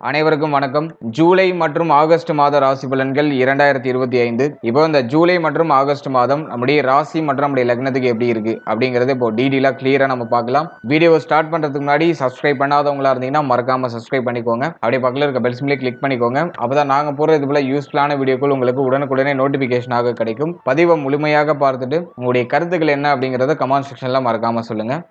அனைவருக்கும் வணக்கம். ஜூலை மற்றும் ஆகஸ்ட் மாத ராசி பலன்கள் 2025. இப்போ இந்த ஜூலை மற்றும் ஆகஸ்ட் மாதம் நம்முடைய ராசி மற்றும் நம்முடைய லக்னத்துக்கு எப்படி இருக்கு அப்படிங்கறத இப்போ டீடைலா கிளியரா நம்ம பார்க்கலாம். வீடியோ ஸ்டார்ட் பண்றதுக்கு முன்னாடி சப்ஸ்கிரைப் பண்ணாதவங்களா இருந்தீங்கன்னா மறக்காம சப்ஸ்கிரைப் பண்ணிக்கோங்க. அப்படியே பக்கத்துல இருக்க பெல் சிம்பிளை கிளிக் பண்ணிக்கோங்க. அப்பதான் நாங்க போற இது போல யூஸ்ஃபுல்லான வீடியோக்கள் உங்களுக்கு உடனுக்குடனே நோட்டிபிகேஷனாக கிடைக்கும். பதிவை முழுமையாக பார்த்துட்டு உங்களுடைய கருத்துக்கள் என்ன அப்படிங்கறத கமெண்ட் செக்ஷன்ல மறக்காம சொல்லுங்க.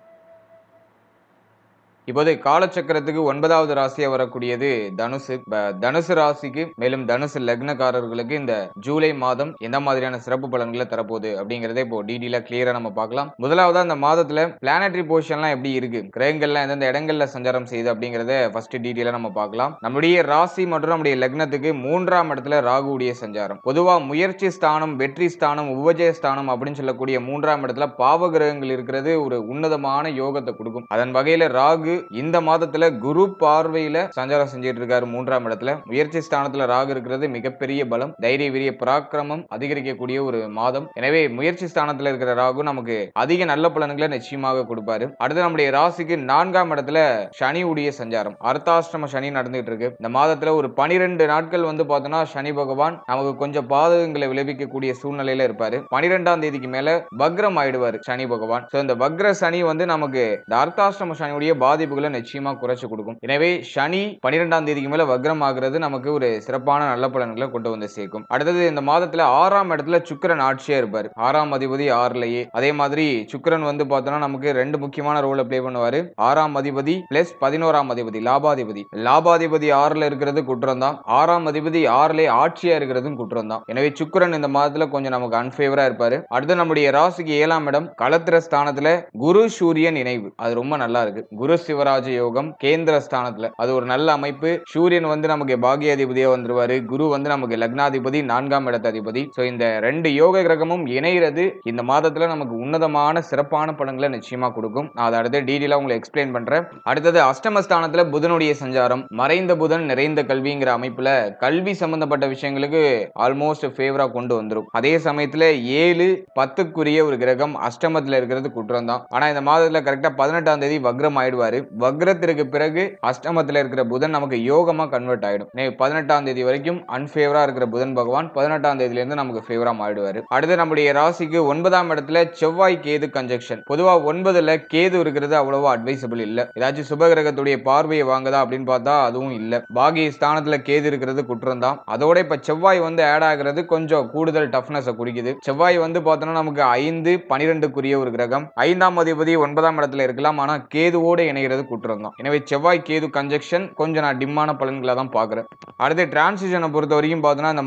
இப்போது காலச்சக்கரத்துக்கு 9வது ராசியா வரக்கூடியது தனுசு. தனுசு ராசிக்கு மேலும் தனுசு லக்னக்காரர்களுக்கு இந்த ஜூலை மாதம் எந்த மாதிரியான சிறப்பு பலன்களை தரப்போகுது அப்படிங்கறத இப்போ டீடைலா கிளியரா நம்ம பார்க்கலாம். முதலாவதா இந்த மாதத்துல பிளானட்டரி பொசிஷன்லாம் எப்படி இருக்கு, கிரகங்கள்லாம் எந்தெந்த இடங்கள்ல சஞ்சாரம் செய்யுது அப்படிங்கறத ஃபர்ஸ்ட் டீடைலா நம்ம பார்க்கலாம். நம்முடைய ராசி மற்றும் நம்முடைய லக்னத்துக்கு 3ஆம் இடத்துல ராகுவுடைய சஞ்சாரம். பொதுவா முயற்சி ஸ்தானம், வெற்றி ஸ்தானம், உபஜய ஸ்தானம் அப்படின்னு சொல்லக்கூடிய 3ஆம் இடத்துல பாவ கிரகங்கள் இருக்கிறது ஒரு உன்னதமான யோகத்தை கொடுக்கும். அதன் வகையில ராகு இந்த மாதத்துல குரு பார்வையில சஞ்சாரம் செஞ்சிட்டு இருக்காரு 3ஆம் இடத்துல. முயற்சி ஸ்தானத்துல ராகு இருக்கிறது மிகப்பெரிய பலம், தைரிய வீரிய பராக்கிரமம் அதிகரிக்கக்கூடிய ஒரு மாதம். எனவே முயற்சி ஸ்தானத்துல இருக்கிற ராகு நமக்கு அதிக நல்ல பலன்களை நிச்சயமாக கொடுப்பாரு. அடுத்து நம்முடைய ராசிக்கு 4ஆம் இடத்துல சனி உடைய சஞ்சாரம், அர்த்தாஷ்டம சனி நடந்துட்டு இருக்கு. இந்த மாதத்துல ஒரு 12 நாட்கள் பார்த்தோம்னா சனி பகவான் நமக்கு கொஞ்சம் பாதகங்களை விளைவிக்கக்கூடிய சூழ்நிலையில இருப்பாரு. 12ஆம் தேதிக்கு மேல வக்ரம் ஆயிடுவாரு சனி பகவான். இந்த வக்ர சனி நமக்கு இந்த அர்த்தாஷ்டம சனியுடைய பாதிப்புகளை நிச்சயமா குறைச்சு கொடுக்கும். எனவே சனி 12ஆம் தேதிக்கு மேல வக்ரம் ஆகிறது நமக்கு ஒரு சிறப்பான நல்ல பலன்களை கொண்டு வந்து சேர்க்கும். அடுத்தது இந்த மாதத்துல 6ஆம் இடத்துல சுக்கிரன் ஆட்சியா இருப்பாரு. 6ஆம் அதிபதி 6லயே. அதே மாதிரி சுக்கிரன் பார்த்தோம்னா நமக்கு 2 முக்கியமான ரோலை பிளே பண்ணுவாரு. 6ஆம் அதிபதி பிளஸ் 11ஆம் அதிபதி லாபாதிபதி. லாபாதிபதி 6ல இருக்கிறது குற்றம் தான், 6ஆம் அதிபதி 6லயே ஆட்சியா இருக்கிறதும் குற்றம் தான். எனவே சுக்கிரன் இந்த மாதத்துல கொஞ்சம் நமக்கு அன்ஃபேவரா இருப்பாரு. அடுத்து நம்முடைய ராசிக்கு 7ஆம் இடம் களத்திர ஸ்தானத்துல குரு சூரியன் இணைவு, அது ரொம்ப நல்லா இருக்கு. குரு சிவராஜ யோகம் கேந்திர ஸ்தானத்துல, அது ஒரு நல்ல அமைப்பு. சூரியன் நமக்கு பாகியாதிபதியா வந்துருவாரு. குரு நமக்கு லக்னாதிபதி 4ஆம் இடத்து அதிபதி. இந்த 2 யோக கிரகமும் இணைகிறது இந்த மாதத்துல நமக்கு உன்னதமான சிறப்பான பலன்களை நிச்சயமா கொடுக்கும். நான் அதை அடுத்த டீடைலா உங்களுக்கு எக்ஸ்பிளைன் பண்றேன். அடுத்தது அஷ்டமஸ்தானத்துல புதனுடைய சஞ்சாரம், மறைந்த புதன் நிறைந்த கல்விங்கிற அமைப்புல கல்வி சம்பந்தப்பட்ட விஷயங்களுக்கு ஆல்மோஸ்ட் ஃபேவரா கொண்டு வந்துரும். அதே சமயத்துல 7 10க்குரிய ஒரு கிரகம் அஷ்டமத்துல இருக்கிறது குற்றம் தான். ஆனா இந்த மாதத்துல கரெக்டா 18ஆம் தேதி வக்ரம் ஆயிடுவாரு. வக்ரத்திற்கு பிறகு அஷ்டமத்துல இருக்கிற புதன் நமக்கு யோகமா கன்வெர்ட் ஆயிடும். 18ஆம் தேதி வரைக்கும் அன்ஃபேவரா இருக்கிற புதன் பகவான் 18ஆம் தேதியில இருந்து நமக்கு ஃபேவரா ஆயிடுவாரு. அடுத்து நம்முடைய ராசிக்கு 9ஆம் இடத்துல செவ்வாய் கேது கன்ஜெக்ஷன். பொதுவா 9ல கேது இருக்கிறது அவ்வளவா அட்வைசபிள் இல்ல. ஏதாச்சும் சுப கிரகத்துடைய பார்வையை வாங்குதா அப்படின்னு பார்த்தா அதுவும் இல்ல. பாகிய ஸ்தானத்துல கேது இருக்கிறது குற்றம் தான். அதோட இப்ப செவ்வாய் ஆட் ஆகிறது கொஞ்சம் கூடுதல் டஃப்னஸ் குடிக்குது. செவ்வாய் பார்த்தோம்னா நமக்கு 5 12க்குரிய ஒரு கிரகம். 5ஆம் அதிபதி 9ஆம் இடத்துல இருக்கலாம், ஆனா கேதுவோட இணைகிறது குற்றம் தான். எனவே செவ்வாய் கேது கன்ஜெக்ஷன் கொஞ்சம் நான் டிம்மான பலன்களை தான் பார்க்கிறேன். அடுத்து டிரான்சிஷனை பொறுத்த வரைக்கும் பார்த்தோம்னா இந்த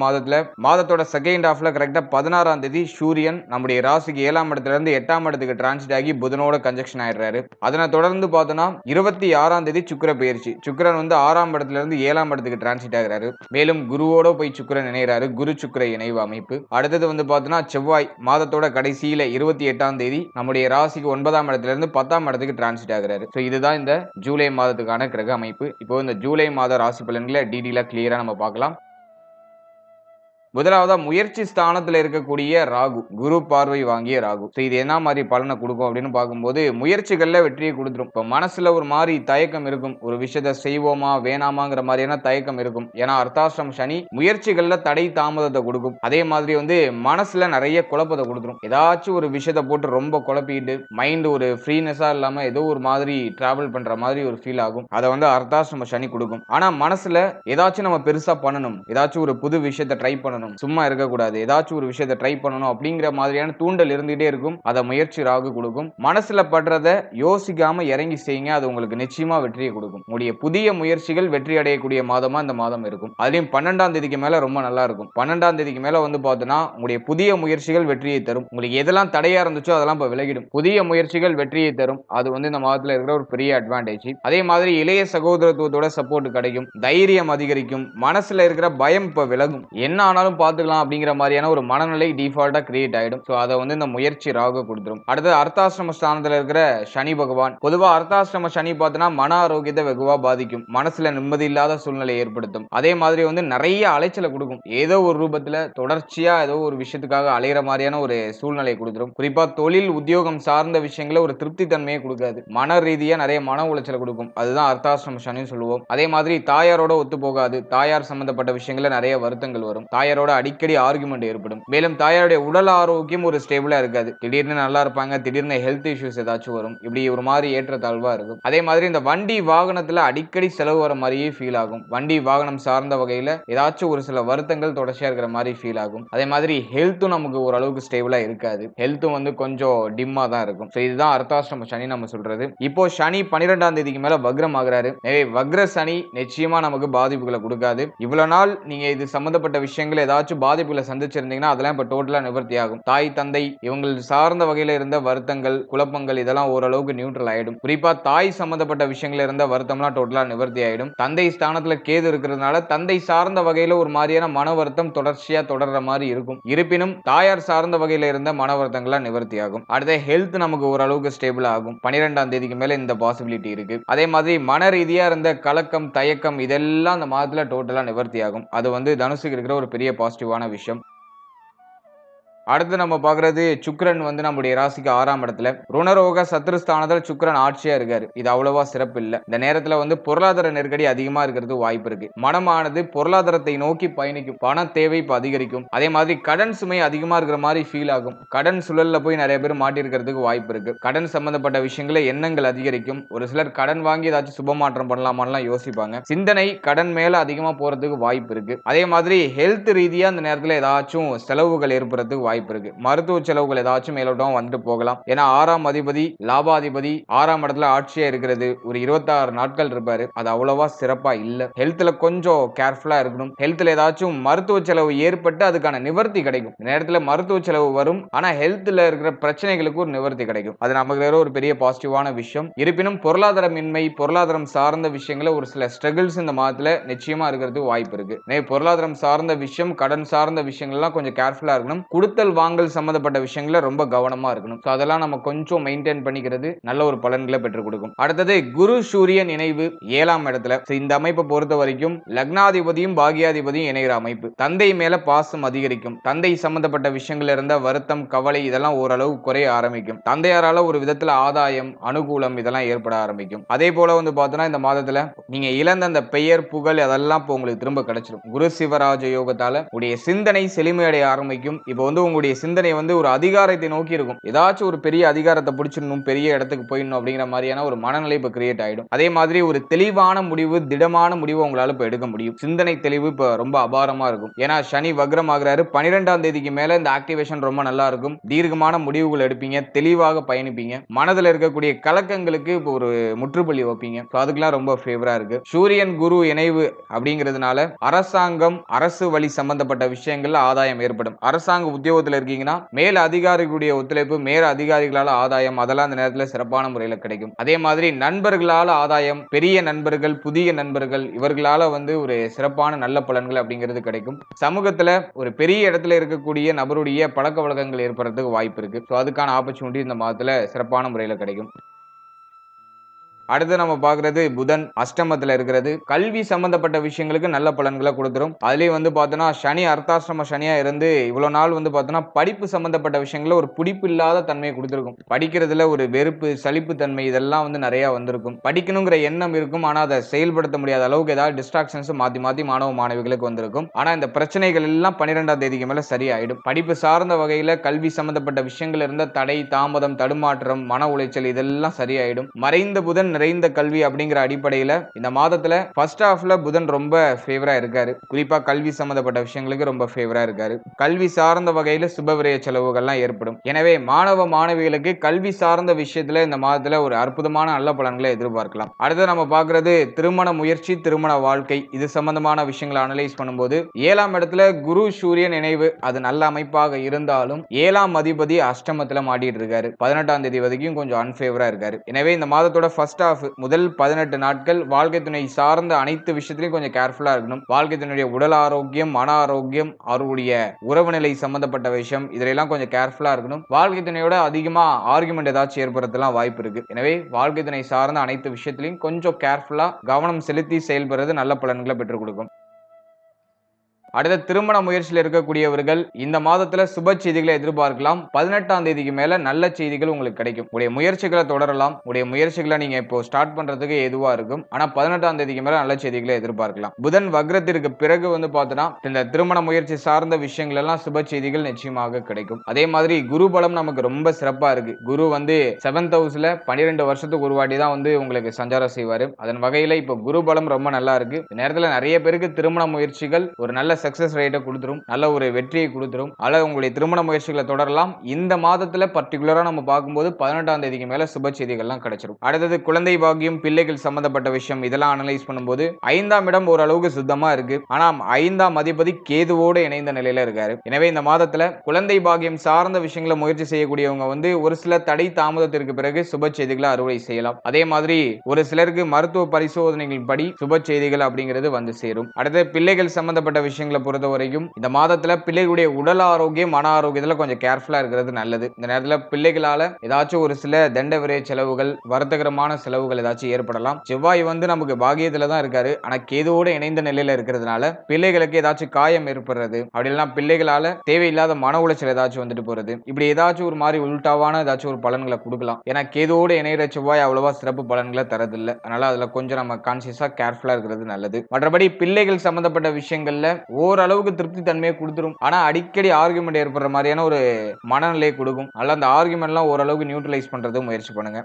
மாதத்தோட செகண்ட் ஹாஃப்ல கரெக்டா 16ஆம் தேதி சூரியன் நம்முடைய ராசிக்கு 7ஆம் இடத்துல இருந்து 8ஆம் இடத்துக்கு டிரான்சிட் ஆகி புதனோட கன்ஜெக்ஷன் ஆயிடுறாரு. அதனை தொடர்ந்து பார்த்தோம்னா 26ஆம் தேதி சுக்கிர பெயர்ச்சி. சுக்கிரன் 6ஆம் இடத்துல இருந்து 7ஆம் இடத்துக்கு டிரான்சிட் ஆகிறாரு. மேலும் குருவோட போய் சுக்கிரன் இணைகிறாரு. குரு சுக்கிர இணைவு அமைப்பு. அடுத்தது பார்த்தோம்னா செவ்வாய் மாதத்தோட கடைசியில 28ஆம் தேதி நம்முடைய ராசிக்கு 9ஆம் இடத்துல இருந்து 10ஆம் இடத்துக்கு டிரான்சிட் ஆகிறாரு. இதுதான் இந்த ஜூலை மாதத்துக்கான கிரக அமைப்பு. இப்போ இந்த ஜூலை மாத ராசி பலன்களை டீடைலா கிளியரா நம்ம பார்க்கலாம். முதலாவதா முயற்சி ஸ்தானத்துல இருக்கக்கூடிய ராகு, குரு பார்வை வாங்கிய ராகு. இது என்ன மாதிரி பலனை கொடுக்கும் அப்படின்னு பார்க்கும்போது முயற்சிகள்ல வெற்றியை கொடுத்துரும். இப்ப மனசுல ஒரு மாதிரி தயக்கம் இருக்கும், ஒரு விஷயத்தை செய்வோமா வேணாமாங்கிற மாதிரியான தயக்கம் இருக்கும். ஏன்னா அர்த்தாஷ்டம் சனி முயற்சிகள்ல தடை தாமதத்தை கொடுக்கும். அதே மாதிரி மனசுல நிறைய குழப்பத்தை கொடுத்துரும். ஏதாச்சும் ஒரு விஷயத்தை போட்டு ரொம்ப குழப்பிட்டு மைண்ட் ஒரு ஃப்ரீனஸா இல்லாம ஏதோ ஒரு மாதிரி டிராவல் பண்ற மாதிரி ஒரு ஃபீல் ஆகும். அதை அர்த்தாஷ்டம சனி கொடுக்கும். ஆனா மனசுல ஏதாச்சும் நம்ம பெருசா பண்ணணும், ஏதாச்சும் ஒரு புது விஷயத்தை ட்ரை பண்ணணும், சும்மா இருக்கக்கூடாது, ஏதாச்சும் ஒரு விஷயத்தை ட்ரை பண்ணணும் அப்படிங்கிற மாதிரியான தூண்டல் இருந்துகிட்டே இருக்கும். அதை முயற்சி ராகு கொடுக்கும். மனசுல படுறத யோசிக்காம இறங்கி செய்யுங்க, அது உங்களுக்கு நிச்சயமா வெற்றியை கொடுக்கும். உங்களுடைய புதிய முயற்சிகள் வெற்றி அடையக்கூடிய மாதமா இந்த மாதம் இருக்கும். அதுலயும் 12ஆம் தேதிக்கு மேல ரொம்ப நல்லா இருக்கும். 12ஆம் தேதிக்கு மேல பார்த்தோன்னா உங்களுடைய புதிய முயற்சிகள் வெற்றியை தரும். உங்களுக்கு எதெல்லாம் தடையா இருந்துச்சோ அதெல்லாம் இப்ப விலகிடும். புதிய முயற்சிகள் வெற்றியை தரும். அது இந்த மாதத்துல இருக்கிற ஒரு பெரிய அட்வான்டேஜ். அதே மாதிரி இளைய சகோதரத்துவத்தோட சப்போர்ட் கிடைக்கும், தைரியம் அதிகரிக்கும், மனசுல இருக்கிற பயம் இப்ப விலகும். என்ன ஆனாலும் இருந்தாலும் பாத்துக்கலாம் அப்படிங்கிற மாதிரியான ஒரு மனநிலை டிஃபால்ட்டா கிரியேட் ஆயிடும். சோ அதை வந்து இந்த முயற்சி ராகு கொடுத்துரும். அடுத்து அர்த்தாசிரம ஸ்தானத்துல இருக்கிற சனி பகவான். பொதுவா அர்த்தாசிரம சனி பார்த்தனா மன ஆரோக்கியத்தை வெகுவா பாதிக்கும். மனசுல நிம்மதி இல்லாத சூழ்நிலை ஏற்படுத்தும். அதே மாதிரி வந்து நிறைய அலைச்சலை கொடுக்கும். ஏதோ ஒரு ரூபத்துல தொடர்ச்சியா ஏதோ ஒரு விஷயத்துக்காக அலையிற மாதிரியான ஒரு சூழ்நிலை கொடுத்துரும். குறிப்பா தொழில் உத்தியோகம் சார்ந்த விஷயங்கள ஒரு திருப்தி தன்மையை கொடுக்காது. மன ரீதியா நிறைய மன உளைச்சலை கொடுக்கும். அதுதான் அர்த்தாசிரம சனின்னு சொல்லுவோம். அதே மாதிரி தாயாரோட ஒத்து போகாது. தாயார் சம்பந்தப்பட்ட விஷயங்கள நிறைய வருத்தங்கள் வரும். தாயாரோட அடிக்கடி ஆர்குமெண்ட் ஏற்படும். மேலும் தாயாருடைய உடல் ஆரோக்கியம் ஒரு ஸ்டேபிளா இருக்காது. திடீர்னு நல்லா இருப்பாங்க, திடீர்னு ஹெல்த் இஷ்யூஸ் ஏதாச்சும் வரும். இப்படி ஒரு மாதிரி ஏற்றத்தாழ்வா இருக்கும். அதே மாதிரி இந்த வண்டி வாகனத்துல அடிக்கடி செலவு வர மாதிரியே ஃபீல் ஆகும். வண்டி வாகனம் சார்ந்த வகையில ஏதாச்சும் ஒரு சில வருத்தங்கள் தொடர்ச்சியா இருக்கிற மாதிரி ஃபீல் ஆகும். அதே மாதிரி ஹெல்த்தும் நமக்கு ஓரளவுக்கு ஸ்டேபிளா இருக்காது. ஹெல்த்தும் வந்து கொஞ்சம் டிம்மா தான் இருக்கும். இதுதான் அர்த்தாஷ்டம சனி நம்ம சொல்றது. இப்போ சனி 12ஆம் தேதிக்கு மேல வக்ரம் ஆகுறாரு. வக்ர சனி நிச்சயமா நமக்கு பாதிப்புகளை கொடுக்காது. இவ்வளவு நாள் நீங்க இது சம்பந்தப்பட்ட விஷயங்கள் ஏதாச்சும் பாதிப்புகளை சந்திச்சிருந்தீங்கன்னா அதெல்லாம் இப்ப டோட்டலா நிவர்த்தி ஆகும். தாய் தந்தை இவங்கள் சார்ந்த வகையில இருந்த வருத்தங்கள் குழப்பங்கள் இதெல்லாம் ஓரளவுக்கு நியூட்ரல் ஆயிடும். குறிப்பா தாய் சம்பந்தப்பட்ட விஷயங்கள் இருந்த வருத்தம்லாம் டோட்டலா நிவர்த்தி ஆயிடும். தந்தை ஸ்தானத்துல கேது இருக்கிறதுனால தந்தை சார்ந்த வகையில ஒரு மாதிரியான மன வருத்தம் தொடர்ச்சியா தொடர்ற மாதிரி இருக்கும். இருப்பினும் தாயார் சார்ந்த வகையில இருந்த மன வருத்தங்கள்லாம் நிவர்த்தி ஆகும். அடுத்த ஹெல்த் நமக்கு ஓரளவுக்கு ஸ்டேபிள் ஆகும். 12ஆம் தேதிக்கு மேல இந்த பாசிபிலிட்டி இருக்கு. அதே மாதிரி மன ரீதியா இருந்த கலக்கம் தயக்கம் இதெல்லாம் அந்த மாதத்துல டோட்டலா நிவர்த்தி ஆகும். அது வந்து தனுசுக்கு இருக்கிற ஒரு பெரிய பாசிட்டிவான விஷயம். அடுத்து நம்ம பாக்குறது சுக்கிரன் வந்து நம்முடைய ராசிக்கு 6ஆம் இடத்துல ருணரோக சத்ருஸ்தானத்துல சுக்கிரன் ஆட்சியா இருக்காரு. இது அவ்வளவா சிறப்பு இல்ல. இந்த நேரத்துல வந்து பொருளாதார நெருக்கடி அதிகமா இருக்கிறது வாய்ப்பு இருக்கு. மனமானது பொருளாதாரத்தை நோக்கி பயணிக்கும். பண தேவை இப்ப அதிகரிக்கும். அதே மாதிரி கடன் சுமை அதிகமா இருக்கிற மாதிரி ஃபீல் ஆகும். கடன் சுழல்ல போய் நிறைய பேர் மாட்டி இருக்கிறதுக்கு வாய்ப்பு இருக்கு. கடன் சம்பந்தப்பட்ட விஷயங்கள எண்ணங்கள் அதிகரிக்கும். ஒரு சிலர் கடன் வாங்கி ஏதாச்சும் சுபமாற்றம் பண்ணலாமான்லாம் யோசிப்பாங்க. சிந்தனை கடன் மேல அதிகமா போறதுக்கு வாய்ப்பு இருக்கு. அதே மாதிரி ஹெல்த் ரீதியா அந்த நேரத்துல ஏதாச்சும் செலவுகள் ஏற்படுறதுக்கு வாய்ப்பு இருக்கு. மருத்துவ செலவுகள் ஏதாச்சும் மேலோட்டம் வந்துட்டு போகலாம். ஏன்னா 6ஆம் அதிபதி லாபாதிபதி 6ஆம் இடத்துல ஆட்சியா இருக்கிறது. ஒரு 26 நாட்கள் இருப்பாரு. அது அவ்வளவா சிறப்பா இல்ல. ஹெல்த்ல கொஞ்சம் கேர்ஃபுல்லா இருக்கணும். ஹெல்த்ல ஏதாச்சும் மருத்துவ செலவு ஏற்பட்டு அதுக்கான நிவர்த்தி கிடைக்கும். நேரத்துல மருத்துவ செலவு வரும். ஆனா ஹெல்த்ல இருக்கிற பிரச்சனைகளுக்கு ஒரு நிவர்த்தி கிடைக்கும். அது நமக்கு ஒரு பெரிய பாசிட்டிவான விஷயம். இருப்பினும் பொருளாதாரமின்மை பொருளாதாரம் சார்ந்த விஷயங்கள ஒரு சில ஸ்ட்ரகிள்ஸ் இந்த மாதத்துல நிச்சயமா இருக்கிறதுக்கு வாய்ப்பு இருக்கு. பொருளாதாரம் சார்ந்த விஷயம் கடன் சார்ந்த விஷயங்கள்லாம் கொஞ்சம் கேர்ஃபுல்லா இருக்கணும். கொடுத்தல் வாங்கல் சம்பந்தப்பட்ட விஷயங்கள ரொம்ப கவனமா இருக்கணும். அதெல்லாம் நம்ம கொஞ்சம் மெயின்டைன் பண்ணிக்கிறது நல்ல ஒரு பலன்களை பெற்றுக் கொடுக்கும். அடுத்தது குரு சூரியன் இணைவு 7ஆம் இடத்துல. இந்த அமைப்பை பொறுத்த வரைக்கும் லக்னாதிபதியும் பாகியாதிபதியும் இணைகிற அமைப்பு. தந்தை மேல பாசம் அதிகரிக்கும். தந்தை சம்பந்தப்பட்ட விஷயங்கள் இருந்த வருத்தம் கவலை இதெல்லாம் ஓரளவு குறைய ஆரம்பிக்கும். தந்தையாரால ஒரு விதத்துல ஆதாயம் அனுகூலம் இதெல்லாம் ஏற்பட ஆரம்பிக்கும். அதே போல வந்து பார்த்தோன்னா இந்த மாதத்துல நீங்க இழந்த அந்த பெயர் புகழ் அதெல்லாம் இப்போ உங்களுக்கு திரும்ப கிடைச்சிடும். குரு சிவராஜ யோகத்தால உடைய சிந்தனை செழுமையடைய ஆரம்பிக்கும். இப்போ வந்து உங்களுடைய சிந்தனை வந்து ஒரு அதிகாரத்தை நோக்கி இருக்கும். ஏதாச்சும் ஒரு பெரிய அதிகாரத்தை பிடிச்சிடணும் பெரிய இடத்துக்கு போயிடணும் அப்படிங்கிற மாதிரியான ஒரு மனநிலை இப்ப கிரியேட் ஆயிடும். அதே மாதிரி ஒரு தெளிவான முடிவு திடமான முடிவு உங்களால இப்ப எடுக்க முடியும். சிந்தனை தெளிவு இப்ப ரொம்ப அபாரமா இருக்கும். ஏன்னா சனி வக்ரம் ஆகுறாரு. 12ஆம் தேதிக்கு மேல இந்த ஆக்டிவேஷன் ரொம்ப நல்லா இருக்கும். தீர்க்கமான முடிவுகள் எடுப்பீங்க. தெளிவாக பயணிப்பீங்க. மனதில் இருக்கக்கூடிய கலக்கங்களுக்கு இப்போ ஒரு முற்றுப்புள்ளி வைப்பீங்க. அதுக்கெல்லாம் ரொம்ப ஃபேவரா இருக்கு. சூரியன் குரு இணைவு அப்படிங்கிறதுனால அரசாங்கம் அரசு வழி சம்பந்தப்பட்ட விஷயங்கள்ல ஆதாயம் ஏற்படும். அரசாங்க உத்தியோகத்தில் இருக்கீங்கன்னா மேல் அதிகாரிகளுடைய ஒத்துழைப்பு மேல் அதிகாரிகளால ஆதாயம் அதெல்லாம் அந்த நேரத்தில் சிறப்பான முறையில் கிடைக்கும். அதே மாதிரி நண்பர்களால ஆதாயம் பெரிய நண்பர்கள் புதிய நண்பர்கள் இவர்களால வந்து ஒரு சிறப்பான நல்ல பலன்கள் அப்படிங்கிறது கிடைக்கும். சமூகத்துல ஒரு பெரிய இடத்துல இருக்கக்கூடிய நபருடைய பழக்க வழக்கங்கள் ஏற்படுறதுக்கு வாய்ப்பு இருக்கு. அதுக்கான ஆப்பர்ச்சுனிட்டி இந்த மாதத்துல சிறப்பான முறையில் கிடைக்கும். அடுத்து நம்ம பாக்குறது புதன் அஷ்டமத்துல இருக்கிறது. கல்வி சம்பந்தப்பட்ட விஷயங்களுக்கு நல்ல பலன்களை கொடுத்துரும். அதுலயும் வந்து பார்த்தோன்னா சனி அர்த்தாஷ்டம சனியா இருந்து இவ்வளவு நாள் வந்து பார்த்தோன்னா படிப்பு சம்பந்தப்பட்ட விஷயங்கள ஒரு பிடிப்பு இல்லாத தன்மையை கொடுத்திருக்கும். படிக்கிறதுல ஒரு வெறுப்பு சலிப்பு தன்மை இதெல்லாம் வந்து நிறைய வந்திருக்கும். படிக்கணுங்கிற எண்ணம் இருக்கும். ஆனா அதை செயல்படுத்த முடியாத அளவுக்கு ஏதாவது டிஸ்ட்ராக்ஷன்ஸ் மாத்தி மாத்தி மாணவ மாணவிகளுக்கு வந்திருக்கும். ஆனா இந்த பிரச்சனைகள் எல்லாம் 12ஆம் தேதிக்கு மேல சரியாயிடும். படிப்பு சார்ந்த வகையில கல்வி சம்பந்தப்பட்ட விஷயங்கள் இருந்த தடை தாமதம் தடுமாற்றம் மன உளைச்சல் இதெல்லாம் சரியாயிடும். மறைந்த புதன் நிறைந்த கல்வி அப்படிங்கிற அடிப்படையில இந்த மாதத்துல ஃபர்ஸ்ட் ஹாஃப்ல புதன் ரொம்ப ஃபேவரா இருக்காரு. குறிப்பா கல்வி சம்பந்தப்பட்ட விஷயங்களுக்கு ரொம்ப ஃபேவரா இருக்காரு. கல்வி சார்ந்த வகையில சுபவிரய செலவுகள்லாம் ஏற்படும். எனவே மாணவ மாணவிகளுக்கு கல்வி சார்ந்த விஷயத்துல இந்த மாதத்துல ஒரு அற்புதமான நல்ல பலன்களை எதிர்பார்க்கலாம். அடுத்து நம்ம பாக்குறது திருமண முயற்சி திருமண வாழ்க்கை இது சம்பந்தமான விஷயங்களை அனலைஸ் பண்ணும்போது 7ஆம் இடத்துல குரு சூரியன் இணைவு அது நல்ல அமைப்பாக இருந்தாலும் 7ஆம் அதிபதி அஷ்டமத்துல மாட்டிட்டு இருக்காரு. 18ஆம் தேதி வரைக்கும் கொஞ்சம் அன்ஃபேவரா இருக்காரு. எனவே இந்த மாதத்தோட ஃபர்ஸ்ட் ஹாஃப் முதல் 18 நாட்கள் வாழ்க்கை துணை சார்ந்த அனைத்து விஷயத்திலையும் கொஞ்சம் கேர்ஃபுல்லா இருக்கணும். வாழ்க்கை துணையுடைய உடல் ஆரோக்கியம், மன ஆரோக்கியம், அவருடைய உறவு நிலை சம்பந்தப்பட்ட விஷயம் இதெல்லாம் கொஞ்சம் கேர்ஃபுல்லா இருக்கணும். வாழ்க்கை துணையோட அதிகமா ஆர்குமெண்ட் ஏதாச்சும் ஏற்படுறதுலாம் வாய்ப்பு இருக்கு. எனவே வாழ்க்கை துணை சார்ந்த அனைத்து விஷயத்திலையும் கொஞ்சம் கேர்ஃபுல்லா கவனம் செலுத்தி செயல்படுறது நல்ல பலன்களை பெற்றுக் கொடுக்கும். அடுத்த திருமண முயற்சியில் இருக்கக்கூடியவர்கள் இந்த மாதத்துல சுப செய்திகளை எதிர்பார்க்கலாம். 18ஆம் தேதிக்கு மேல நல்ல செய்திகள் உங்களுக்கு கிடைக்கும். உடைய முயற்சிகளை தொடரலாம். உடைய முயற்சிகளை நீங்க இப்போ ஸ்டார்ட் பண்றதுக்கு எதுவா இருக்கும். ஆனா 18ஆம் தேதிக்கு மேல நல்ல செய்திகளை எதிர்பார்க்கலாம். புதன் வக்ரத்திற்கு பிறகு பார்த்தோன்னா இந்த திருமண முயற்சி சார்ந்த விஷயங்கள் எல்லாம் சுப செய்திகள் நிச்சயமாக கிடைக்கும். அதே மாதிரி குரு பலம் நமக்கு ரொம்ப சிறப்பா இருக்கு. குரு 7th ஹவுஸ்ல 12 வருஷத்துக்கு ஒரு வாட்டி தான் உங்களுக்கு சஞ்சாரம் செய்வாரு. அதன் வகையில இப்போ குரு பலம் ரொம்ப நல்லா இருக்கு. இந்த நேரத்துல நிறைய பேருக்கு திருமண முயற்சிகள் ஒரு நல்ல சக்சஸ் ரேட்டை கொடுத்துரும், நல்ல ஒரு வெற்றியை கொடுத்துரும். அல்ல உங்களுடைய திருமண முயற்சிகளை தொடரலாம். இந்த மாதத்துல பர்டிகுலரா நம்ம பார்க்கும்போது 18ஆம் தேதிக்கு மேல சுப செய்திகள்லாம் கிடைச்சிரும். அடுத்தது குழந்தை பாக்கியம், பிள்ளைகள் சம்பந்தப்பட்ட விஷயம் இதெல்லாம் அனலைஸ் பண்ணும்போது 5ஆம் இடம் ஓரளவுக்கு சுத்தமா இருக்கு. ஆனா 5ஆம் அதிபதி கேதுவோடு இணைந்த நிலையில இருக்காரு. எனவே இந்த மாதத்துல குழந்தை பாக்கியம் சார்ந்த விஷயங்களை முயற்சி செய்யக்கூடியவங்க ஒரு சில தடை தாமதத்திற்கு பிறகு சுப செய்திகளை அறுவடை செய்யலாம். அதே மாதிரி ஒரு சிலருக்கு மருத்துவ பரிசோதனைகள் படி சுப செய்திகள் அப்படிங்கிறது சேரும். அடுத்து பிள்ளைகள் சம்பந்தப்பட்ட விஷயங்கள் பொறுத்த வரைக்கும் இந்த மாதத்துல பிள்ளைகளுடைய உடல் ஆரோக்கியம், மன ஆரோக்கியத்துல கொஞ்சம் கேர்ஃபுல்லா இருக்கிறது நல்லது. இந்த நேரத்துல பிள்ளைகளால ஏதாச்சும் ஒரு சில தண்ட விரை செலவுகள், வருத்தகரமான செலவுகள் ஏதாச்சும் ஏற்படலாம். செவ்வாய் நமக்கு பாகியத்துல தான் இருக்காரு. ஆனா கேதுவோடு இணைந்த நிலையில இருக்கிறதுனால பிள்ளைகளுக்கு ஏதாச்சும் காயம் ஏற்படுறது, அப்படி இல்லைன்னா பிள்ளைகளால தேவையில்லாத மன உளைச்சல் ஏதாச்சும் போறது, இப்படி ஏதாச்சும் ஒரு மாதிரி உள்டாவான ஏதாச்சும் ஒரு பலன்களை கொடுக்கலாம். ஏன்னா கேதுவோடு இணைகிற செவ்வாய் அவ்வளவா சிறப்பு பலன்களை தரதில்லை. அதனால அதுல கொஞ்சம் நம்ம கான்சியஸா கேர்ஃபுல்லா இருக்கிறது நல்லது. மற்றபடி பிள்ளைகள் சம்பந்தப்பட்ட விஷயங்கள்ல ஓரளவுக்கு திருப்தி தன்மையை கொடுத்துரும். ஆனா அடிக்கடி ஆர்குமெண்ட் ஏற்படுற மாதிரியான ஒரு மனநிலையை கொடுக்கும். அல்ல அந்த ஆர்குமெண்ட் எல்லாம் ஓரளவுக்கு நியூட்ரலைஸ் பண்றது முயற்சி பண்ணுங்க.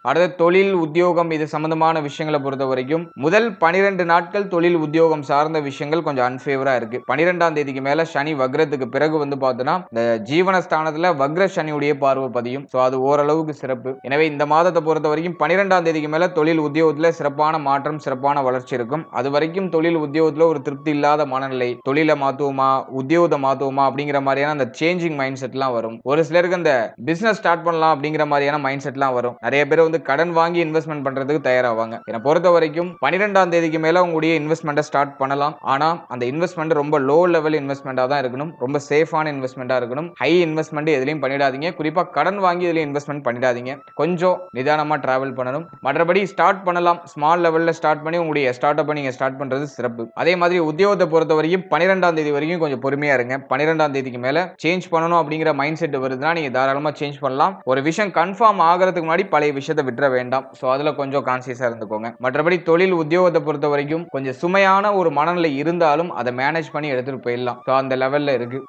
அடுத்த தொழில் உத்தியோகம் இது சம்பந்தமான விஷயங்களை பொறுத்த வரைக்கும் முதல் 12 நாட்கள் தொழில் உத்தியோகம் சார்ந்த விஷயங்கள் கொஞ்சம் அன்ஃபேவரா இருக்கு. 12ஆம் தேதிக்கு மேல சனி வக்ரத்துக்கு பிறகு பார்த்தோன்னா இந்த ஜீவனஸ்தானத்துல வக்ர சனியுடைய பார்வை பதியும். சோ அது ஓரளவுக்கு சிறப்பு. எனவே இந்த மாதத்தை பொறுத்த வரைக்கும் 12ஆம் தேதிக்கு மேல தொழில் உத்தியோகத்துல சிறப்பான மாற்றம், சிறப்பான வளர்ச்சி இருக்கும். அது வரைக்கும் தொழில் உத்தியோகத்துல ஒரு திருப்தி இல்லாத மனநிலை, தொழிலை மாத்துவோமா உத்தியோகத்தை மாத்துவோமா அப்படிங்கிற மாதிரியான அந்த சேஞ்சிங் மைண்ட் செட்லாம் வரும். ஒரு சிலருக்கு அந்த பிசினஸ் ஸ்டார்ட் பண்ணலாம் அப்படிங்கிற மாதிரியான மைண்ட் செட்லாம் வரும். நிறைய பேர் கடன் வாங்கி இன்வெஸ்ட்மெண்ட் பண்றதுக்கு தயாராவாங்க. என்ன பொறுத்த வரைக்கும் 12ஆம் தேதிக்கு மேல உங்களுடைய இன்வெஸ்ட்மெண்ட்டை ஸ்டார்ட் பண்ணலாம். ஆனா அந்த இன்வெஸ்ட்மெண்ட் ரொம்ப லோ லெவல் இன்வெஸ்ட்மெண்டா தான் இருக்கணும். ரொம்ப சேஃபான இன்வெஸ்ட்மெண்டா இருக்கணும். ஹை இன்வெஸ்ட்மெண்ட் எதுலயும் பண்ணிடாதீங்க. குறிப்பா கடன் வாங்கி இதுல இன்வெஸ்ட்மெண்ட் பண்ணிடாதீங்க. கொஞ்சம் நிதானமா டிராவல் பண்ணணும். மற்றபடி ஸ்டார்ட் பண்ணலாம். ஸ்மால் லெவல்ல ஸ்டார்ட் பண்ணி உங்களுடைய ஸ்டார்ட் அப் நீங்க ஸ்டார்ட் பண்றது சிறப்பு. அதே மாதிரி உத்தியோகத்தை பொறுத்த வரைக்கும் 12ஆம் தேதி வரைக்கும் கொஞ்சம் பொறுமையா இருங்க. 12ஆம் தேதிக்கு மேல சேஞ்ச் பண்ணணும் அப்படிங்கிற மைண்ட் செட் வருதுன்னா நீங்க தாராளமா சேஞ்ச் பண்ணலாம். ஒரு விஷயம் கன்ஃபார்ம் ஆகிறதுக்கு முன்னாடி பழைய விஷயத்தை விட்டுற வேண்டாம். சோ அதுல கொஞ்சம் கான்சியஸா இருந்துக்கோங்க. மற்றபடி தொழில் உத்தியோகத்தை பொறுத்த வரைக்கும் கொஞ்சம் சுமையான ஒரு மனநிலை இருந்தாலும் அதை மேனேஜ் பண்ணி எடுத்துட்டு போயிடலாம். சோ அந்த லெவல்ல இருக்கு.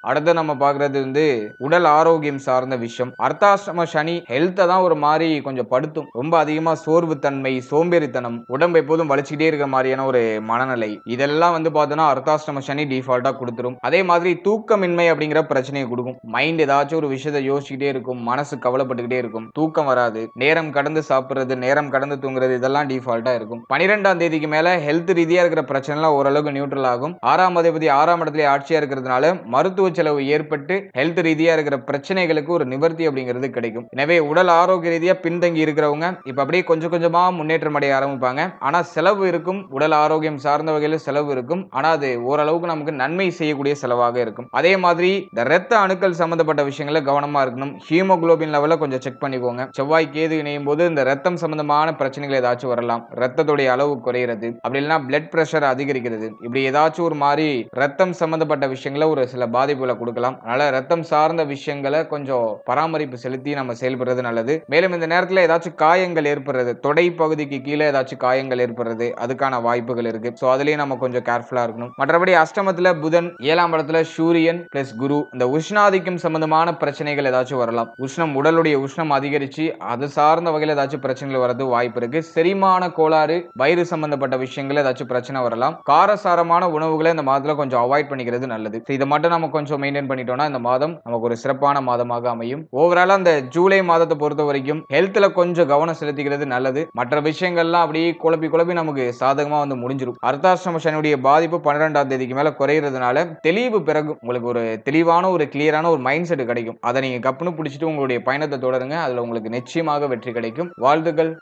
அடுத்து நம்ம பாக்குறது உடல் ஆரோக்கியம் சார்ந்த விஷயம். அர்த்தாஷ்டம சனி ஹெல்த்தை தான் ஒரு மாதிரி கொஞ்சம் படுத்தும். ரொம்ப அதிகமா சோர்வு தன்மை, சோம்பேறித்தனம், உடம்பு எப்போதும் வலிச்சுக்கிட்டே இருக்கிற மாதிரியான ஒரு மனநிலை, இதெல்லாம் பார்த்தோன்னா அர்த்தாஷ்டம சனி டிஃபால்ட்டா கொடுத்துரும். அதே மாதிரி தூக்கமின்மை அப்படிங்கிற பிரச்சனையை கொடுக்கும். மைண்ட் ஏதாச்சும் ஒரு விஷயத்தை யோசிச்சுக்கிட்டே இருக்கும், மனசு கவலைப்பட்டுக்கிட்டே இருக்கும், தூக்கம் வராது, நேரம் கடந்து சாப்பிடுறது, நேரம் கடந்து தூங்குறது, இதெல்லாம் டிஃபால்ட்டா இருக்கும். 12ஆம் தேதிக்கு மேல ஹெல்த் ரீதியா இருக்கிற பிரச்சனை எல்லாம் ஓரளவுக்கு நியூட்ரல் ஆகும். 6ஆம் அதிபதி 6ஆம் இடத்துல ஆட்சியா இருக்கிறதுனால மருத்துவ செலவு ஏற்பட்டு ஹெல்த் ரீதியா இருக்கிற பிரச்சனைகளுக்கு ஒரு நிவர்த்தி அப்படிங்கிறது கிடைக்கும். எனவே உடல் ஆரோக்கிய ரீதியா பின்தங்கி இருக்கிறவங்க இப்ப அப்படியே கொஞ்சம் கொஞ்சமா முன்னேற்றம் அடைய ஆரம்பிப்பாங்க. ஆனா செலவு இருக்கும். உடல் ஆரோக்கியம் சார்ந்த வகையில் செலவு இருக்கும். ஆனா அது ஓரளவுக்கு நமக்கு நன்மை செய்யக்கூடிய செலவாக இருக்கும். அதே மாதிரி இந்த ரத்த அணுக்கள் சம்பந்தப்பட்ட விஷயங்கள கவனமா இருக்கணும். ஹீமோகுளோபின் லெவல கொஞ்சம் செக் பண்ணிக்கோங்க. செவ்வாய் கேது இணையும் போது இந்த ரத்தம் சம்பந்தமான பிரச்சனைகள் ஏதாச்சும் வரலாம். ரத்தத்துடைய அளவு குறையிறது, அப்படி இல்லைன்னா பிளட் பிரஷர் அதிகரிக்கிறது, இப்படி ஏதாச்சும் ஒரு மாதிரி ரத்தம் சம்பந்தப்பட்ட விஷயங்கள ஒரு சில பாதிப்புகளை கொடுக்கலாம். அதனால ரத்தம் சார்ந்த விஷயங்களை கொஞ்சம் பராமரிப்பு செலுத்தி நம்ம செயல்படுறது நல்லது. மேலும் இந்த நேரத்தில் ஏதாச்சும் காயங்கள் ஏற்படுறது, தொடை பகுதிக்கு கீழே ஏதாச்சும் காயங்கள் ஏற்படுறது, அதுக்கான வாய்ப்புகள் இருக்கு. சோ அதுலயும் நம்ம கொஞ்சம் கேர்ஃபுல்லா இருக்கணும். மற்றபடி அஷ்டமத்துல புதன், 7ஆம் இடத்துல சூரியன் பிளஸ் குரு, இந்த உஷ்ணாதிக்கம் சம்பந்தமான பிரச்சனைகள் ஏதாச்சும் வரலாம். உடலுடைய உஷ்ணம் அதிகரிச்சு அது சார்ந்த வகையில் ஏதாச்சும் பிரச்சனைகள் வரது வாய்ப்பு இருக்கு. செரிமான கோளாறு, வயிறு சம்பந்தப்பட்ட விஷயங்கள் ஏதாச்சும் பிரச்சனை வரலாம். காரசாரமான உணவுகளை இந்த மாதத்துல கொஞ்சம் அவாய்ட் பண்ணிக்கிறது நல்லது. இதை மட்டும் நம்ம கொஞ்சம் கொஞ்சம் மெயின்டைன் பண்ணிட்டோம்னா இந்த மாதம் நமக்கு ஒரு சிறப்பான மாதமாக அமையும். ஓவராலா அந்த ஜூலை மாதத்தை பொறுத்த வரைக்கும் ஹெல்த்ல கொஞ்சம் கவனம் செலுத்திக்கிறது நல்லது. மற்ற விஷயங்கள்லாம் அப்படியே குழப்பி குழப்பி நமக்கு சாதகமா வந்து முடிஞ்சிடும். அர்த்தாஷ்டம சனியுடைய பாதிப்பு 12ஆம் தேதிக்கு மேல குறையிறதுனால தெளிவு பிறகு உங்களுக்கு ஒரு தெளிவான ஒரு கிளியரான ஒரு மைண்ட் செட் கிடைக்கும். அதை நீங்க கப்புன்னு பிடிச்சிட்டு உங்களுடைய பயணத்தை தொடருங்க. அதுல உங்களுக்கு நிச்சயமாக வெற்றி கிடைக்கும். வாழ்த்துக்கள்.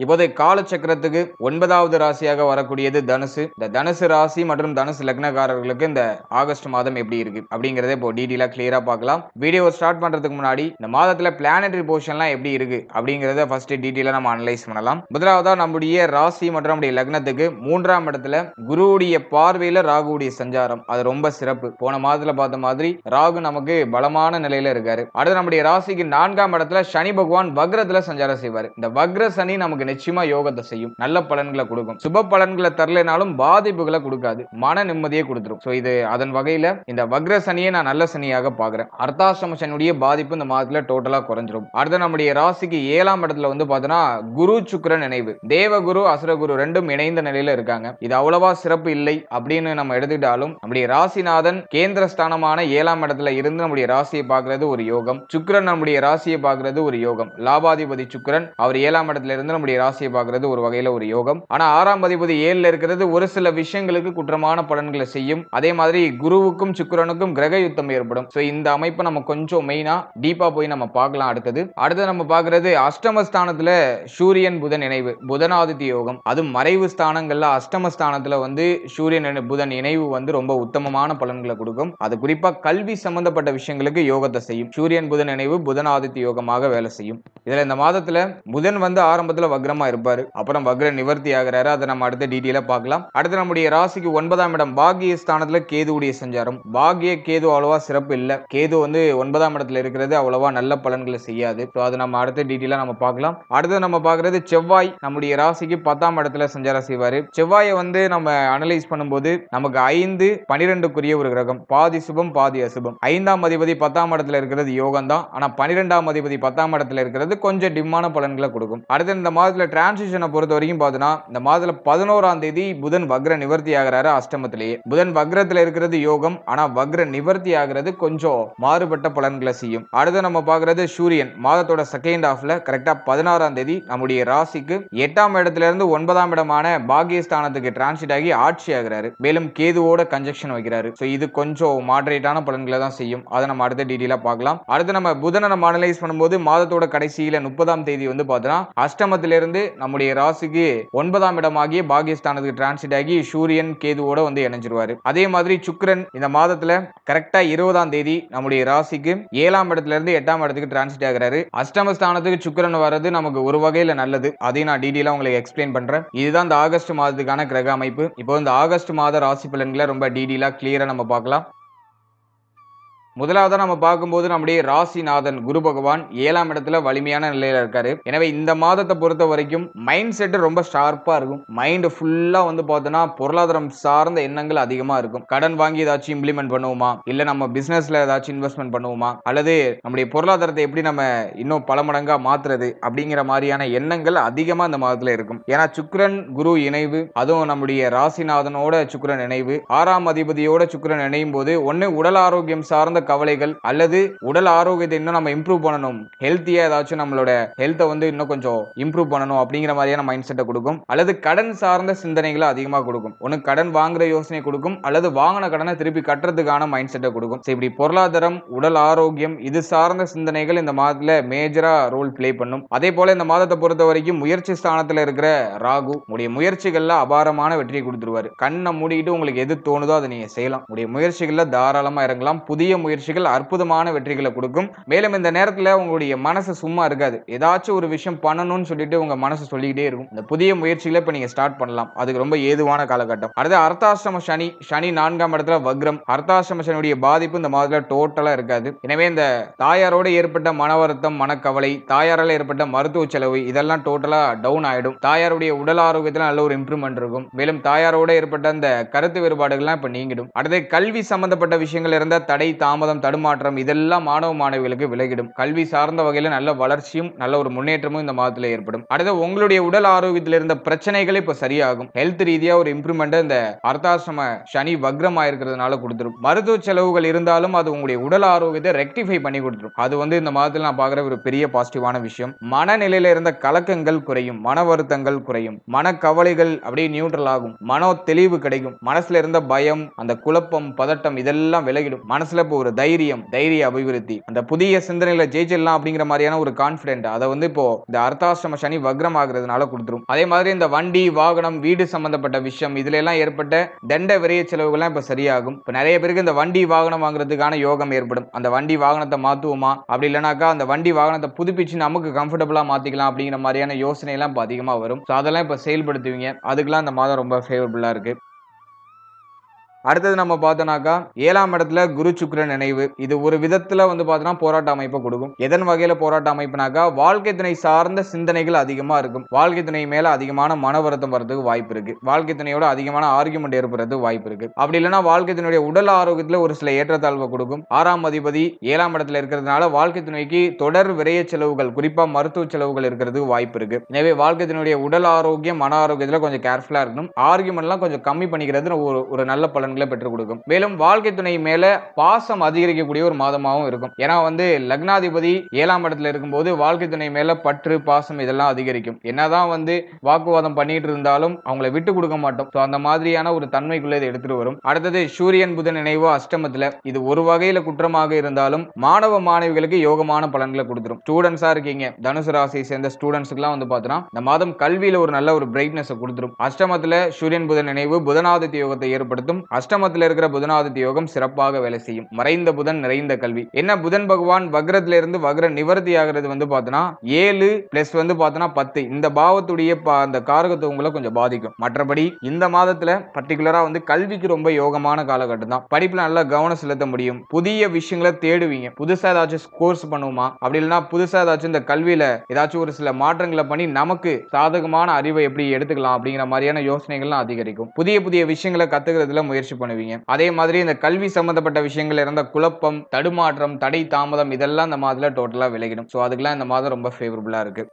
இப்போதைய காலச்சக்கரத்துக்கு 9வது ராசியாக வரக்கூடியது தனுசு. இந்த தனுசு ராசி மற்றும் தனுசு லக்னக்காரர்களுக்கு இந்த ஆகஸ்ட் மாதம் எப்படி இருக்கு அப்படிங்கறத இப்போ டீடைலா கிளியரா பார்க்கலாம். வீடியோ ஸ்டார்ட் பண்றதுக்கு முன்னாடி இந்த மாதத்துல பிளானட்டரி பொசிஷன்லாம் எப்படி இருக்கு அப்படிங்கறத ஃபர்ஸ்ட் டீடைலா நம்ம அனலைஸ் பண்ணலாம். முதலாவதா நம்முடைய ராசி மற்றும் நம்முடைய லக்னத்துக்கு 3ஆம் இடத்துல குருவுடைய பார்வையில ராகுவுடைய சஞ்சாரம் அது ரொம்ப சிறப்பு. போன மாதத்துல பார்த்த மாதிரி ராகு நமக்கு பலமான நிலையில இருக்காரு. அடுத்து நம்முடைய ராசிக்கு 4ஆம் இடத்துல சனி பகவான் வக்ரத்துல சஞ்சாரம் செய்வார். இந்த வக்ர சனி நமக்கு நிச்சயமா யோகத்தை செய்யும். நல்ல பலன்களை கொடுக்கும். சுப பலன்களை தரலைனாலும் பாதிப்புகளை கொடுக்காது. மன நிம்மதியை கொடுத்துரும். சோ இது அதன் வகையில இந்த வக்ர சனியை நான் நல்ல சனியாக பார்க்கிறேன். அர்த்தாஷ்டம சனியுடைய பாதிப்பு இந்த மாதத்துல டோட்டலா குறைஞ்சிரும். அடுத்து நம்முடைய ராசிக்கு 7ஆம் இடத்துல வந்து பார்த்தோன்னா குரு சுக்கிரன் இணைவு. தேவகுரு அசுரகுரு ரெண்டும் இணைந்த நிலையில இருக்காங்க. இது அவ்வளவா சிறப்பு இல்லை அப்படின்னு நம்ம எடுத்துக்கிட்டாலும் நம்முடைய ராசிநாதன் கேந்திர ஸ்தானமான 7ஆம் இடத்துல இருந்து நம்முடைய ராசியை பார்க்கிறது ஒரு யோகம். சுக்கிரன் நம்முடைய ராசியை பார்க்கிறது ஒரு யோகம். லாபாதிபதி சுக்கிரன் அவர் 7ஆம் இடத்துல இருந்து நம்முடைய ராசியை பார்க்கிறது ஒரு வகையில ஒரு யோகம். ஆனா 6ஆம் அதிபதி 7ல இருக்கிறது ஒரு சில விஷயங்களுக்கு குற்றமான பலன்களை செய்யும். அதே மாதிரி குருவுக்கும் சுக்கிரனுக்கும் கிரக யுத்தம் ஏற்படும். சோ இந்த அமைப்பை நம்ம கொஞ்சம் மெயினா டீப்பா போய் நம்ம பார்க்கலாம். அடுத்து நம்ம பார்க்கிறது அஷ்டமஸ்தானத்துல சூரியன் புதன் இணைவு. புதனாதித்ய யோகம். அது மறைவு ஸ்தானங்கள்ல அஷ்டமஸ்தானத்துல வந்து சூரியன் புதன் இணைவு வந்து ரொம்ப உத்தமமான பலன்களை கொடுக்கும். அது குறிப்பா கல்வி சம்பந்தப்பட்ட விஷயங்களுக்கு யோகத்தை செய்யும். சூரியன் புதன் இணைவு புதனாதித்ய யோகமாக வேலை செய்யும். இதுல இந்த மாதத்துல புதன் வந்து ஆரம்பத்துல வக்ரமா இருப்பாரு. அப்புறம் வக்ர நிவர்த்தி ஆகிறாரு. அதை நம்ம அடுத்த டீடைலா பார்க்கலாம். அடுத்து நம்முடைய ராசிக்கு 9ஆம் இடம் பாக்கிய ஸ்தானத்துல கேதுவுடைய சஞ்சாரம். பாக்கிய கேது அவ்வளவா சிறப்பு இல்ல. கேது வந்து 9ஆம் இடத்துல இருக்கிறது அவ்வளவா நல்ல பலன்களை செய்யாது. அது நம்ம அடுத்த டீடைலா நம்ம பார்க்கலாம். அடுத்து நம்ம பார்க்கிறது செவ்வாய் நம்முடைய ராசிக்கு 10ஆம் இடத்துல சஞ்சாரம் செய்வாரு. செவ்வாயை வந்து நம்ம அனலைஸ் பண்ணும்போது நமக்கு 5 12க்குரிய ஒரு கிரகம். பாதி சுபம் பாதி அசுபம். 5ஆம் அதிபதி 10ஆம் இடத்துல இருக்கிறது யோகம் தான். ஆனா 12ஆம் அதிபதி 10ஆம் இடத்துல இருக்கிறது கொஞ்சம் டிம்மான பலன்களை கொடுக்கும். அடுத்து இந்த மாதத்துல டிரான்சிஷனை பொறுத்த வரைக்கும் பார்த்தோன்னா இந்த மாதத்துல 11ஆம் தேதி புதன் வக்ர நிவர்த்தி ஆகிறாரு அஷ்டமத்திலேயே. புதன் வக்ரத்துல இருக்கிறது யோகம். ஆனா வக்ர நிவர்த்தி ஆகிறது கொஞ்சம் மாறுபட்ட பலன்களை செய்யும். அடுத்து நம்ம பார்க்கிறது சூரியன் மாதத்தோட செகண்ட் ஹாஃப்ல கரெக்டா 16ஆம் தேதி நம்முடைய ராசிக்கு 8ஆம் இடத்துல இருந்து 9ஆம் இடமான பாகியஸ்தானத்துக்கு டிரான்சிட் ஆகி ஆட்சி ஆகிறாரு. மேலும் கேதுவோட கன்ஜெக்ஷன் வைக்கிறாரு. சோ இது கொஞ்சம் மாடரேட்டான பலன்களை தான் செய்யும். அதை நம்ம அடுத்த டீடைலா பார்க்கலாம். அடுத்து நம்ம புதனை நம்ம அனலைஸ் பண்ணும்போது மாதத்தோட கடைசியில 30ஆம் தேதி வந்து பார்த்தோன்னா அஷ்டமத்திலிருந்து நம்முடைய ராசிக்கு 9ஆம் இடமாகிய பாகியஸ்தானத்துக்கு டிரான்சிட் ஆகி சூரியன் கேதுவோட வந்து இணைஞ்சிருவாரு. அதே மாதிரி சுக்கிரன் இந்த மாதத்துல கரெக்டா 20ஆம் தேதி நம்முடைய ராசிக்கு 7ஆம் இடத்துல இருந்து 8ஆம் இடத்துக்கு டிரான்சிட் ஆகிறாரு. அஷ்டமஸ்தானத்துக்கு சுக்கிரன் வர்றது நமக்கு ஒரு வகையில நல்லது. அதையும் நான் டீடைலா உங்களுக்கு எக்ஸ்பிளைன் பண்றேன். இதுதான் இந்த ஆகஸ்ட் மாதத்துக்கான கிரக அமைப்பு. இப்போ இந்த ஆகஸ்ட் மாத ராசி பலன்களை ரொம்ப டீடைலா கிளியரா நம்ம பார்க்கலாம். முதலாவதா நம்ம பார்க்கும்போது நம்முடைய ராசிநாதன் குரு பகவான் 7ஆம் இடத்துல வலிமையான நிலையில இருக்காரு. எனவே இந்த மாதத்தை பொறுத்த வரைக்கும் மைண்ட் செட் ரொம்ப ஷார்ப்பா இருக்கும். மைண்ட் ஃபுல்லா வந்து பார்த்தோன்னா பொருளாதாரம் சார்ந்த எண்ணங்கள் அதிகமா இருக்கும். கடன் வாங்கி ஏதாச்சும் இம்ப்ளிமெண்ட் பண்ணுவோமா, இல்ல நம்ம பிசினஸ்ல ஏதாச்சும் இன்வெஸ்ட்மெண்ட் பண்ணுவோமா, அல்லது நம்முடைய பொருளாதாரத்தை எப்படி நம்ம இன்னும் பல மடங்கா மாத்துறது அப்படிங்கிற மாதிரியான எண்ணங்கள் அதிகமா இந்த மாதத்துல இருக்கும். ஏன்னா சுக்கிரன் குரு இணைவு, அதுவும் நம்முடைய ராசிநாதனோட சுக்கிரன் இணைவு, 6ஆம் அதிபதியோட சுக்கிரன் இணையும் போது ஒன்னு உடல் ஆரோக்கியம் சார்ந்த கவலைகள் அல்லது உடல் ஆரோக்கியத்தை இன்னும் நம்ம இம்ப்ரூவ் பண்ணணும், ஹெல்த்தியா ஏதாச்சும் நம்மளோட ஹெல்த்தை வந்து இன்னும் கொஞ்சம் இம்ப்ரூவ் பண்ணணும் அப்படிங்கிற மாதிரியான மைண்ட் செட்டை கொடுக்கும். அல்லது கடன் சார்ந்த சிந்தனைகளை அதிகமா கொடுக்கும். ஒன்னு கடன் வாங்குற யோசனை கொடுக்கும், அல்லது வாங்கின கடனை திருப்பி கட்டுறதுக்கான மைண்ட் செட்டை கொடுக்கும். இப்படி பொருளாதாரம் உடல் ஆரோக்கியம் இது சார்ந்த சிந்தனைகள் இந்த மாதத்துல மேஜரா ரோல் பிளே பண்ணும். அதே போல இந்த மாதத்தை பொறுத்த வரைக்கும் முயற்சி ஸ்தானத்துல இருக்கிற ராகு உடைய முயற்சிகள்ல அபாரமான வெற்றியை கொடுத்துருவாரு. கண்ணை மூடிக்கிட்டு உங்களுக்கு எது தோணுதோ அதை நீங்க செய்யலாம். உடைய முயற்சிகள்ல தாராளமா இறங்கலாம். புதிய முயற்சிகள் அற்புதமான வெற்றிகளை கொடுக்கும். மேலும் இந்த நேரத்துல உங்களுடைய மனசு சும்மா இருக்காது. ஏதாச்சும் ஒரு விஷயம் பண்ணணும்னு சொல்லிட்டு உங்க மனசு சொல்லிக்கிட்டே இருக்கும். இந்த புதிய முயற்சிகளை இப்ப நீங்க ஸ்டார்ட் பண்ணலாம். அதுக்கு ரொம்ப ஏதுவான காலகட்டம். அடுத்து அர்த்தாஷ்டம சனி. சனி 4ஆம் இடத்துல வக்ரம். அர்த்தாஷ்டம சனியுடைய பாதிப்பு இந்த மாதத்துல டோட்டலா இருக்காது. எனவே இந்த தாயாரோட ஏற்பட்ட மன வருத்தம், மனக்கவலை, தாயாரால ஏற்பட்ட மருத்துவ செலவு இதெல்லாம் டோட்டலா டவுன் ஆயிடும். தாயாருடைய உடல் ஆரோக்கியத்துல நல்ல ஒரு இம்ப்ரூவ்மெண்ட் இருக்கும். மேலும் தாயாரோட ஏற்பட்ட அந்த கருத்து வேறுபாடுகள்லாம் இப்ப நீங்கிடும். அடுத்து கல்வி சம்பந்தப்பட்ட விஷயங்கள் இருந்த தடை தாமதம் தாமதம், தடுமாற்றம் இதெல்லாம் மாணவ மாணவிகளுக்கு விலகிடும். கல்வி சார்ந்த வகையில நல்ல வளர்ச்சியும் நல்ல ஒரு முன்னேற்றமும் இந்த மாதத்துல ஏற்படும். அடுத்து உங்களுடைய உடல் ஆரோக்கியத்தில் இருந்த பிரச்சனைகள் இப்ப சரியாகும். ஹெல்த் ரீதியா ஒரு இம்ப்ரூவ்மெண்ட் இந்த அர்த்தாசிரம சனி வக்ரம் ஆயிருக்கிறதுனால கொடுத்துரும். மருத்துவ செலவுகள் இருந்தாலும் அது உங்களுடைய உடல் ஆரோக்கியத்தை ரெக்டிஃபை பண்ணி கொடுத்துரும். அது இந்த மாதத்துல நான் பார்க்குற ஒரு பெரிய பாசிட்டிவான விஷயம். மனநிலையில இருந்த கலக்கங்கள் குறையும், மன வருத்தங்கள் குறையும், மன கவலைகள் அப்படியே நியூட்ரல் ஆகும், மனோ தெளிவு கிடைக்கும், மனசுல இருந்த பயம், அந்த குழப்பம், பதட்டம் இதெல்லாம் விலகிடும். மனசுல இப்போ ஒரு தைரிய அபிவிருத்தி, அந்த புதிய சிந்தனைகளை ஜெயிச்சிடலாம் அப்படிங்கிற மாதிரியான ஒரு கான்பிடென்ட் அதை இப்போ இந்த அர்த்தாசிரம சனி வக்ரம் ஆகுறதுனால கொடுத்துரும். அதே மாதிரி இந்த வண்டி வாகனம் வீடு சம்பந்தப்பட்ட விஷயம் இதுல எல்லாம் ஏற்பட்ட தண்ட விரைய செலவுகள்லாம் இப்ப சரியாகும். இப்ப நிறைய பேருக்கு இந்த வண்டி வாகனம் வாங்குறதுக்கான யோகம் ஏற்படும். அந்த வண்டி வாகனத்தை மாத்துவோமா, அப்படி இல்லைனாக்கா அந்த வண்டி வாகனத்தை புதுப்பிச்சு நமக்கு கம்ஃபர்டபுளா மாத்திக்கலாம் அப்படிங்கிற மாதிரியான யோசனை எல்லாம் அதிகமா வரும். அதெல்லாம் இப்ப செயல்படுத்துவீங்க. அதுக்கெல்லாம் இந்த மாதம் ரொம்ப ஃபேவரபிளா இருக்கு. அடுத்தது நம்ம பார்த்தோம்னாக்கா 7ஆம் இடத்துல குரு சுக்கிரன் நினைவு. இது ஒரு விதத்துல பார்த்தோம்னா போராட்ட அமைப்பை கொடுக்கும். எதன் வகையில போராட்ட அமைப்புனாக்கா வாழ்க்கை துணை சார்ந்த சிந்தனைகள் அதிகமா இருக்கும். வாழ்க்கை துணை மேல அதிகமான மன வருத்தம் வரதுக்கு வாய்ப்பு இருக்கு. வாழ்க்கை துணையோட அதிகமான ஆர்குமெண்ட் ஏற்படுறதுக்கு வாய்ப்பு இருக்கு. அப்படி இல்லைன்னா வாழ்க்கை துணையுடைய உடல் ஆரோக்கியத்துல ஒரு சில ஏற்றத்தாழ்வை கொடுக்கும். 6ஆம் அதிபதி 7ஆம் இடத்துல இருக்கிறதுனால வாழ்க்கை துணைக்கு தொடர் விரைய செலவுகள், குறிப்பா மருத்துவ செலவுகள் இருக்கிறதுக்கு வாய்ப்பு இருக்கு. எனவே வாழ்க்கை துணையுடைய உடல் ஆரோக்கியம், மன ஆரோக்கியத்துல கொஞ்சம் கேர்ஃபுல்லா இருக்கணும். ஆர்குமெண்ட்லாம் கொஞ்சம் கம்மி பண்ணிக்கிறது ஒரு நல்ல பலன் பெற்றுக் கொடுக்கும். மேலும் வாழ்க்கை துணை மேல பாசம் அதிகரிக்கக்கூடிய ஒரு மாதமாகவும் இருக்கும். ஏன்னா லக்னாதிபதி 7ஆம் இடத்துல இருக்கும்போது வாழ்க்கை துணை மேல பற்று பாசம் இதெல்லாம் அதிகரிக்கும். என்னதான் வாக்குவாதம் பண்ணிட்டு இருந்தாலும் அவங்களை விட்டு கொடுக்க மாட்டோம். அந்த மாதிரியான ஒரு தன்மைக்குள்ள இதை எடுத்துட்டு வரும். அடுத்தது சூரியன் புதன் நினைவு அஷ்டமத்துல. இது ஒரு வகையில குற்றமாக இருந்தாலும் மாணவ மாணவிகளுக்கு யோகமான பலன்களை கொடுத்துரும். ஸ்டூடெண்ட்ஸா இருக்கீங்க, தனுசு ராசியை சேர்ந்த ஸ்டூடெண்ட்ஸ்க்குலாம் பார்த்தோம்னா இந்த மாதம் கல்வியில ஒரு நல்ல ஒரு பிரைட்னஸ் கொடுத்துரும். அஷ்டமத்துல சூரியன் புதன் நினைவு புதனாதித்ய யோகத்தை ஏற்படுத்தும். அஷ்டமத்தில் இருக்கிற புதனாதித்ய யோகம் சிறப்பாக வேலை செய்யும். மறைந்த புதன் நிறைந்த கல்வி. என்ன புதன் பகவான் வக்ரத்துல இருந்து வக்ர நிவர்த்தி ஆகிறது பார்த்தோம்னா 7 பிளஸ் பார்த்தோம்னா 10 இந்த பாவத்துடைய அந்த காரகத்துவங்களை கொஞ்சம் பாதிக்கும். மற்றபடி இந்த மாதத்துல பர்டிகுலரா கல்விக்கு ரொம்ப யோகமான காலகட்டம் தான். படிப்புல நல்லா கவனம் செலுத்த முடியும். புதிய விஷயங்களை தேடுவீங்க. புதுசா ஏதாச்சும் கோர்ஸ் பண்ணுவோமா, அப்படி இல்லைன்னா புதுசா ஏதாச்சும் இந்த கல்வியில ஏதாச்சும் ஒரு சில மாற்றங்களை பண்ணி நமக்கு சாதகமான அறிவை எப்படி எடுத்துக்கலாம் அப்படிங்கிற மாதிரியான யோசனைகள்லாம் அதிகரிக்கும். புதிய புதிய விஷயங்களை கத்துக்கிறதுல முயற்சி பண்ணுவீங்க. அதே மாதிரி இந்த கல்வி சம்பந்தப்பட்ட விஷயங்கள் இருந்த குழப்பம், தடுமாற்றம், தடை தாமதம் இதெல்லாம் இந்த மாதத்துல டோட்டலா விலகிடும். அதுக்கெல்லாம் இந்த மாதம் ரொம்ப ஃபேவரபிளா இருக்கு.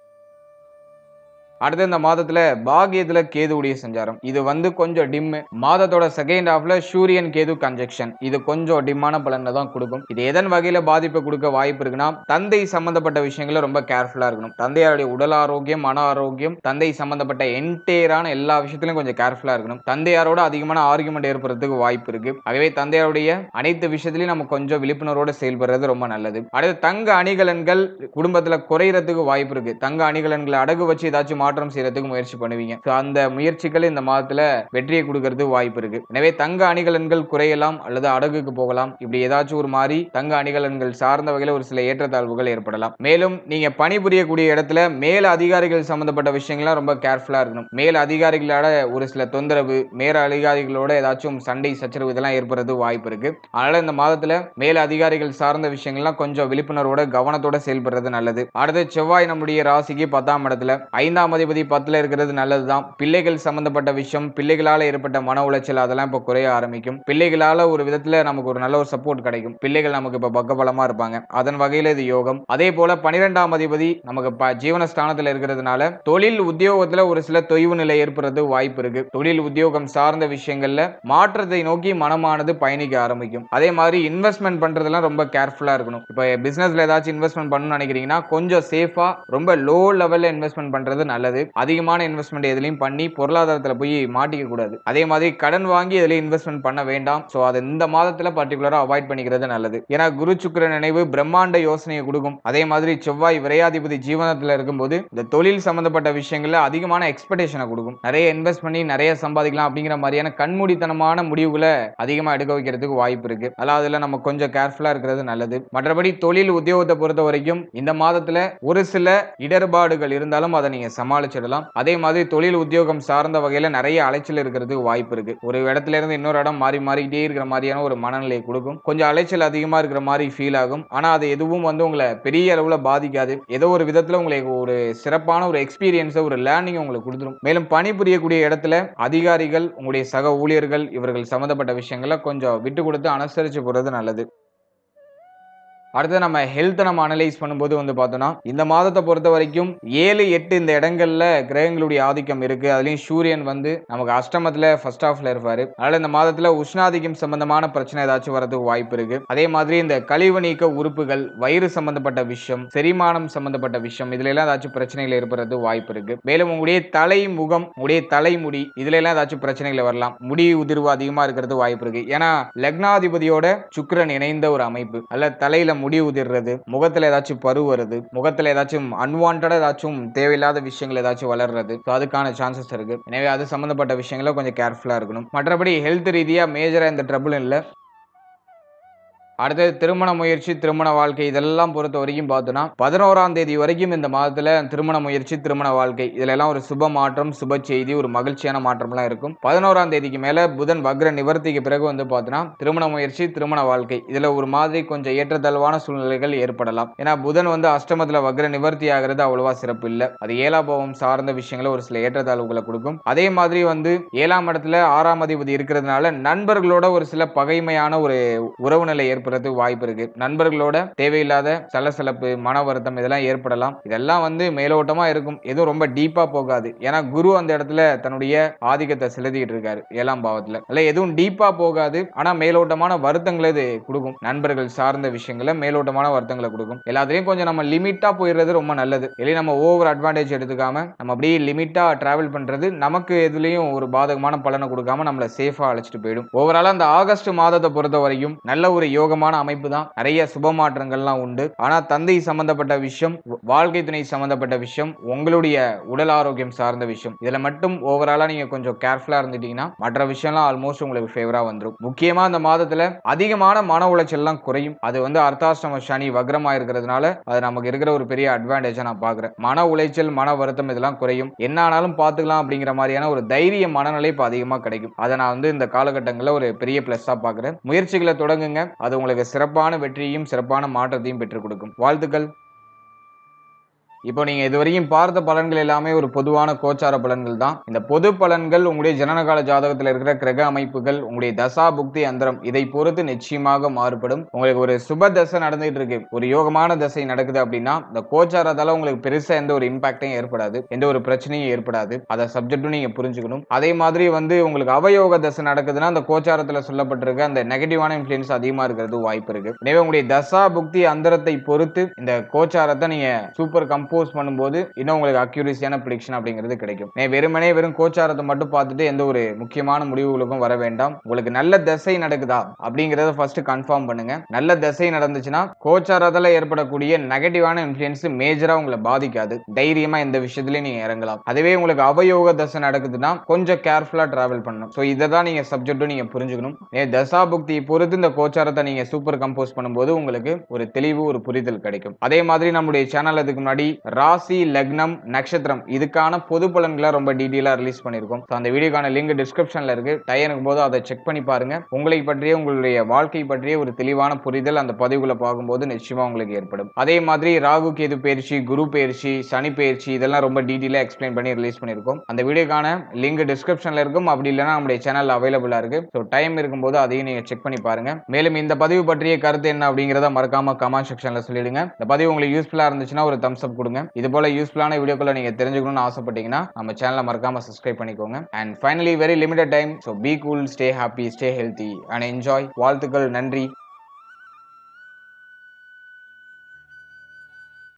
அடுத்து இந்த மாதத்துல பாகியத்துல கேதுவுடைய சஞ்சாரம். இது கொஞ்சம் டிம். மாதத்தோட செகண்ட் ஹாஃப்ல சூரியன் கேது கன்ஜெக்ஷன். இது கொஞ்சம் டிம்மான பலனை தான் கொடுக்கும். இது எதன் வகையில பாதிப்பை கொடுக்க வாய்ப்பு இருக்குன்னா தந்தை சம்பந்தப்பட்ட விஷயங்கள ரொம்ப கேர்ஃபுல்லா இருக்கணும். தந்தையாருடைய உடல் ஆரோக்கியம், மன ஆரோக்கியம், தந்தை சம்பந்தப்பட்ட என்டையரான எல்லா விஷயத்திலும் கொஞ்சம் கேர்ஃபுல்லா இருக்கணும். தந்தையாரோட அதிகமான ஆர்குமெண்ட் ஏற்படுறதுக்கு வாய்ப்பு இருக்கு. ஆகவே தந்தையாருடைய அனைத்து விஷயத்திலையும் நம்ம கொஞ்சம் விழிப்புணர்வோட செயல்படுறது ரொம்ப நல்லது. அடுத்து தங்க அணிகலன்கள் குடும்பத்துல குறையறதுக்கு வாய்ப்பு இருக்கு. தங்க அணிகலன்களை அடகு வச்சு ஏதாச்சும் மாற்றம் செய்யறதுக்கு முயற்சி பண்ணுவீங்க. அந்த முயற்சிகள் இந்த மாதத்துல வெற்றியை கொடுக்கிறது வாய்ப்பு இருக்கு. எனவே தங்க அணிகலன்கள் குறையலாம் அல்லது அடகுக்கு போகலாம். இப்படி ஏதாச்சும் ஒரு மாதிரி தங்க அணிகலன்கள் சார்ந்த வகையில ஒரு சில ஏற்றத்தாழ்வுகள் ஏற்படலாம். மேலும் நீங்க பணிபுரியக்கூடிய இடத்துல மேல அதிகாரிகள் சம்பந்தப்பட்ட விஷயங்கள்லாம் ரொம்ப கேர்ஃபுல்லா இருக்கணும். மேல அதிகாரிகளோட ஒரு சில தொந்தரவு, மேல அதிகாரிகளோட ஏதாச்சும் சண்டை சச்சரவு இதெல்லாம் ஏற்படுறது வாய்ப்பு இருக்கு. அதனால இந்த மாதத்துல மேல அதிகாரிகள் சார்ந்த விஷயங்கள்லாம் கொஞ்சம் விழிப்புணர்வோட கவனத்தோட செயல்படுறது நல்லது. அடுத்து செவ்வாய் நம்முடைய ராசிக்கு 10ஆம் இடத்துல 5ஆம் அதிபதி 10ல இருக்கிறது நல்லதுதான். பிள்ளைகள் சம்பந்தப்பட்ட விஷயம், பிள்ளைகளால ஏற்பட்ட மன உளைச்சல் அதெல்லாம் இப்ப குறைய ஆரம்பிக்கும். பிள்ளைகளால ஒரு விதத்துல நமக்கு ஒரு நல்ல ஒரு சப்போர்ட் கிடைக்கும். பிள்ளைகள் நமக்கு இப்ப பக்கபலமா இருப்பாங்க. அதன் வகையில இது யோகம். அதே போல 12ஆம் அதிபதி நமக்கு ஜீவனஸ்தானத்துல இருக்கிறதுனால தொழில் உத்தியோகத்துல ஒரு சில தொய்வு நிலை ஏற்படுறது வாய்ப்பு இருக்கு. தொழில் உத்தியோகம் சார்ந்த விஷயங்கள்ல மாற்றத்தை நோக்கி மனமானது பயணிக்க ஆரம்பிக்கும். அதே மாதிரி இன்வெஸ்ட்மெண்ட் பண்றதெல்லாம் ரொம்ப கேர்ஃபுல்லா இருக்கணும். இப்ப பிசினஸ்ல ஏதாச்சும் இன்வெஸ்ட்மெண்ட் பண்ணணும்னு நினைக்கிறீங்கன்னா கொஞ்சம் சேஃபா ரொம்ப லோ லெவல்ல இன்வெஸ்ட்மெண்ட் பண்றது நல்லது. அதிகமான இன்வெஸ்ட்மெண்ட் எதுலையும் பண்ணி பொருளாதாரத்துல போய் மாட்டிக்க கூடாது. அதே மாதிரி கடன் வாங்கி எதுலையும் இன்வெஸ்ட்மெண்ட் பண்ண வேண்டாம். அதை இந்த மாதத்துல பர்டிகுலரா அவாய்ட் பண்ணிக்கிறது நல்லது. ஏன்னா குரு சுக்கிர நினைவு பிரம்மாண்ட யோசனையை கொடுக்கும். அதே மாதிரி செவ்வாய் விரையாதிபதி ஜீவனத்துல இருக்கும்போது இந்த தொழில் சம்பந்தப்பட்ட விஷயங்கள்ல அதிகமான எக்ஸ்பெக்டேஷனை கொடுக்கும். நிறைய இன்வெஸ்ட் பண்ணி நிறைய சம்பாதிக்கலாம் அப்படிங்கிற மாதிரியான கண்மூடித்தனமான முடிவுகளை அதிகமா எடுக்க வைக்கிறதுக்கு வாய்ப்பு இருக்கு. அதுல நம்ம கொஞ்சம் கேர்ஃபுல்லா இருக்கிறது நல்லது. மற்றபடி தொழில் உத்தியோகத்தை பொறுத்த வரைக்கும் இந்த மாதத்துல ஒரு சில இடர்பாடுகள் இருந்தாலும் அதை நீங்க சமாளிச்சிடலாம். அதே மாதிரி தொழில் உத்தியோகம் சார்ந்த வகையில நிறைய அலைச்சல் இருக்கிறதுக்கு வாய்ப்பு இருக்கு. ஒரு இடத்துல இருந்து இன்னொரு இடம் மாறிக்கிட்டே இருக்கிற மாதிரியான ஒரு மனநிலையை கொடுக்கும். கொஞ்சம் அலைச்சல் அதிகமா இருக்கிற மாதிரி ஃபீல் ஆகும். ஆனா அது எதுவும் உங்களை பெரிய அளவுல பாதிக்காது. ஏதோ ஒரு விதத்துல உங்களுக்கு ஒரு சிறப்பான ஒரு எக்ஸ்பீரியன்ஸ், ஒரு லேர்னிங் உங்களுக்கு கொடுத்துரும். மேலும் பணிபுரியக்கூடிய இடத்துல அதிகாரிகள், உங்களுடைய சக ஊழியர்கள் இவர்கள் சம்பந்தப்பட்ட விஷயங்களை கொஞ்சம் விட்டு கொடுத்து அனுசரிச்சு போறது நல்லது. அடுத்து நம்ம ஹெல்த் நம்ம அனலைஸ் பண்ணும்போது வந்து பார்த்தோம்னா இந்த மாதத்தை பொறுத்த வரைக்கும் 7, 8 இந்த இடங்கள்ல கிரகங்களுடைய ஆதிக்கம் இருக்கு. அதுலயும் சூரியன் வந்து நமக்கு அஷ்டமத்துல ஃபர்ஸ்ட் ஹாஃப்ல இருப்பாரு. அதனால இந்த மாதத்துல உஷ்ணாதிக்கம் சம்பந்தமான பிரச்சனை ஏதாச்சும் வரதுக்கு வாய்ப்பு இருக்கு. அதே மாதிரி இந்த கழிவு நீக்க உறுப்புகள், வயிறு சம்பந்தப்பட்ட விஷயம், செரிமானம் சம்பந்தப்பட்ட விஷயம், இதுல எல்லாம் ஏதாச்சும் பிரச்சனைகள் ஏற்படுறது வாய்ப்பு இருக்கு. மேலும் உங்களுடைய தலை, முகம், உங்களுடைய தலைமுடி இதுல எல்லாம் ஏதாச்சும் பிரச்சனைகள் வரலாம். முடி உதிர்வு அதிகமா இருக்கிறது வாய்ப்பு இருக்கு. ஏன்னா லக்னாதிபதியோட சுக்கிரன் இணைந்த ஒரு அமைப்பு. அல்ல தலையில முடி உதிர்றது, முகத்துல ஏதாச்சும் பரு வருது, முகத்துல ஏதாச்சும் அன்வான்டா ஏதாச்சும் தேவையில்லாத விஷயங்கள் ஏதாச்சும் வளர்றது, அதுக்கான சான்சஸ் இருக்கு. எனவே அது சம்பந்தப்பட்ட விஷயங்கள கொஞ்சம் கேர்ஃபுல்லா இருக்கணும். மற்றபடி ஹெல்த் ரீதியா மேஜரா எந்த ட்ரபிளும் இல்ல. அடுத்தது திருமண முயற்சி, திருமண வாழ்க்கை இதெல்லாம் பொறுத்த வரைக்கும் பார்த்தோம்னா 11ஆம் தேதி வரைக்கும் இந்த மாதத்துல திருமண முயற்சி, திருமண வாழ்க்கை இதுல எல்லாம் ஒரு சுப மாற்றம், சுப செய்தி, ஒரு மகிழ்ச்சியான மாற்றம்லாம் இருக்கும். 11ஆம் தேதிக்கு மேல புதன் வக்ர நிவர்த்திக்கு பிறகு வந்து பார்த்தோம்னா திருமண முயற்சி, திருமண வாழ்க்கை இதுல ஒரு மாதிரி கொஞ்சம் ஏற்றத்தாழ்வான சூழ்நிலைகள் ஏற்படலாம். ஏன்னா புதன் வந்து அஷ்டமத்துல வக்ர நிவர்த்தி ஆகிறது அவ்வளவா சிறப்பு இல்ல. அது 7ஆம் பாவம் சார்ந்த விஷயங்களை ஒரு சில ஏற்றத்தாழ்வுகளை கொடுக்கும். அதே மாதிரி வந்து 7ஆம் இடத்துல 6ஆம் அதிபதி இருக்கிறதுனால நண்பர்களோட ஒரு சில பகைமையான ஒரு உறவு நிலை ஏற்படுறது வாய்ப்பு இருக்கு. நண்பர்களோட தேவையில்லாத சலசலப்பு, மன வருத்தம் இதெல்லாம் ஏற்படலாம். இதெல்லாம் வந்து மேலோட்டமா இருக்கும். எதுவும் ரொம்ப டீப்பா போகாது. ஏன்னா குரு அந்த இடத்துல தன்னுடைய ஆதிக்கத்தை செலுத்திட்டு இருக்காரு 7ஆம் பாவத்துல. இல்ல எதுவும் டீப்பா போகாது. ஆனா மேலோட்டமான வருத்தங்களை இது கொடுக்கும். நண்பர்கள் சார்ந்த விஷயங்கள மேலோட்டமான வருத்தங்களை கொடுக்கும். எல்லாத்துலயும் கொஞ்சம் நம்ம லிமிட்டா போயிடுறது ரொம்ப நல்லது. இல்ல நம்ம ஓவர் அட்வான்டேஜ் எடுத்துக்காம நம்ம அப்படியே லிமிட்டா டிராவல் பண்றது நமக்கு எதுலயும் ஒரு பாதகமான பலனை கொடுக்காம நம்மள சேஃபா அழைச்சிட்டு போயிடும். ஓவராலா அந்த ஆகஸ்ட் மாதத்தை பொறுத்த வரைக்கும் நல்ல ஒரு யோகமான அமைப்பு தான். நிறைய சுப மாற்றங்கள்லாம் உண்டு. ஆனா தந்தை சம்பந்தப்பட்ட விஷயம், வாழ்க்கை துணை சம்பந்தப்பட்ட விஷயம், உங்களுடைய உடல் ஆரோக்கியம் சார்ந்த விஷயம் இதுல மட்டும் ஓவராலா நீங்க கொஞ்சம் கேர்ஃபுல்லா இருந்துட்டீங்கன்னா மற்ற விஷயம்லாம் ஆல்மோஸ்ட் உங்களுக்கு ஃபேவரா வந்துடும். முக்கியமா இந்த மாதத்துல அதிகமான மன உளைச்சல் எல்லாம் குறையும். அது வந்து அர்த்தாஷ்டம சனி வக்ரமா இருக்கிறதுனால அது நமக்கு இருக்கிற ஒரு பெரிய அட்வான்டேஜா நான் பாக்குறேன். மன உளைச்சல், மன வருத்தம் இதெல்லாம் குறையும். என்ன ஆனாலும் பாத்துக்கலாம் அப்படிங்கிற மாதிரியான ஒரு தைரிய மனநிலை இப்ப அதிகமா கிடைக்கும். அதை நான் வந்து இந்த காலகட்டங்களில் ஒரு பெரிய பிளஸ்ஸா பாக்குறேன். முயற்சிகளை தொடங்குங்க. அது உங்களுக்கு சிறப்பான வெற்றியையும் சிறப்பான மாற்றத்தையும் பெற்றுக் கொடுக்கும். வாழ்த்துக்கள். இப்போ நீங்க இதுவரையும் பார்த்த பலன்கள் எல்லாமே ஒரு பொதுவான கோச்சார பலன்கள் தான். இந்த பொது பலன்கள் உங்களுடைய ஜனனகால ஜாதகத்தில் இருக்கிற கிரக அமைப்புகள், உங்களுடைய தசா புக்தி அந்தரம் இதை பொறுத்து நிச்சயமாக மாறுபடும். உங்களுக்கு ஒரு சுப தசை நடந்துட்டு இருக்கு, ஒரு யோகமான தசை நடக்குது அப்படின்னா இந்த கோச்சாரத்தால உங்களுக்கு பெருசா எந்த ஒரு இம்பாக்டும் ஏற்படாது, எந்த ஒரு பிரச்சனையும் ஏற்படாது. அதை சப்ஜெக்டும் நீங்க புரிஞ்சுக்கணும். அதே மாதிரி வந்து உங்களுக்கு அவயோக தசை நடக்குதுன்னா அந்த கோச்சாரத்துல சொல்லப்பட்டிருக்க அந்த நெகட்டிவான இன்ஃபுளுன்ஸ் அதிகமா இருக்கிறது வாய்ப்பு இருக்கு. எனவே உங்களுடைய தசா புக்தி அந்தரத்தை பொறுத்து இந்த கோச்சாரத்தை நீங்க சூப்பர் கம்போஸ் பண்ணும்போது இன்னும் உங்களுக்கு அக்யூரசியான ப்ரெடிக்ஷன் அப்படிங்கிறது கிடைக்கும். வெறும் கோச்சாரத்தை மட்டும் பார்த்துட்டு எந்த ஒரு முக்கியமான முடிவுகளுக்கும் வர வேண்டாம். உங்களுக்கு நல்ல தசை நடக்குதா அப்படிங்கறத ஃபர்ஸ்ட் கன்ஃபார்ம் பண்ணுங்க. நல்ல தசை நடந்துச்சுன்னா கோச்சாரத்தால ஏற்படக்கூடிய நெகட்டிவான இன்ஃப்ளூயன்ஸ் மேஜரா உங்களை பாதிக்காது. தைரியமா இந்த விஷயத்திலயும் நீங்க இறங்கலாம். அதுவே உங்களுக்கு அவயோக தசை நடக்குதுன்னா கொஞ்சம் கேர்ஃபுல்லா டிராவல் பண்ணணும். சோ இதை தான் நீங்க சப்ஜெக்டும் நீங்க புரிஞ்சுக்கணும். தசா புக்தியை பொறுத்து இந்த கோச்சாரத்தை நீங்க சூப்பர் கம்போஸ் பண்ணும்போது உங்களுக்கு ஒரு தெளிவு, ஒரு புரிதல் கிடைக்கும். அதே மாதிரி நம்முடைய சேனல் அதுக்கு முன்னாடி ராசி, லக்னம், நட்சத்திரம் இதுக்கான பொது பலன்களை ரொம்ப டீடைலா ரிலீஸ் பண்ணிருக்கோம். அந்த வீடியோக்கான லிங்க் டிஸ்கிரிப்ஷன்ல இருக்கு. டைம் இருக்கும்போது அதை செக் பண்ணி பாருங்க. உங்களை பற்றிய, உங்களுடைய வாழ்க்கை பற்றிய ஒரு தெளிவான புரிதல் அந்த பதிவுகளை பார்க்கும்போது நிச்சயமா உங்களுக்கு ஏற்படும். அதே மாதிரி ராகு கேது பயிற்சி, குரு பயிற்சி, சனி பயிற்சி இதெல்லாம் ரொம்ப டீடைலா எக்ஸ்பிளைன் பண்ணி ரிலீஸ் பண்ணிருக்கோம். அந்த வீடியோக்கான லிங்க் டிஸ்கிரிப்ஷன்ல இருக்கும். அப்படி இல்லைன்னா நம்முடைய சேனல் அவைலபிளா இருக்கு. ஸோ டைம் இருக்கும்போது அதையும் நீங்க செக் பண்ணி பாருங்க. மேலும் இந்த பதிவு பற்றிய கருத்து என்ன அப்படிங்கறத மறக்காம கமெண்ட் செக்ஷன்ல சொல்லிடுங்க. இந்த பதிவு உங்களுக்கு யூஸ்ஃபுல்லா இருந்துச்சுன்னா ஒரு தம்ஸ் அப் கொடுங்க. இது போல யூஸ்ஃபுல்லான வீடியோக்களை நீங்க தெரிஞ்சுக்கணும்னு ஆசைப்பட்டீங்கன்னா நம்ம சேனலை மறக்காம சப்ஸ்கிரைப் பண்ணிக்கோங்க. And finally very limited time. So be cool, stay happy, stay healthy and enjoy. வாழ்த்துக்கள். நன்றி.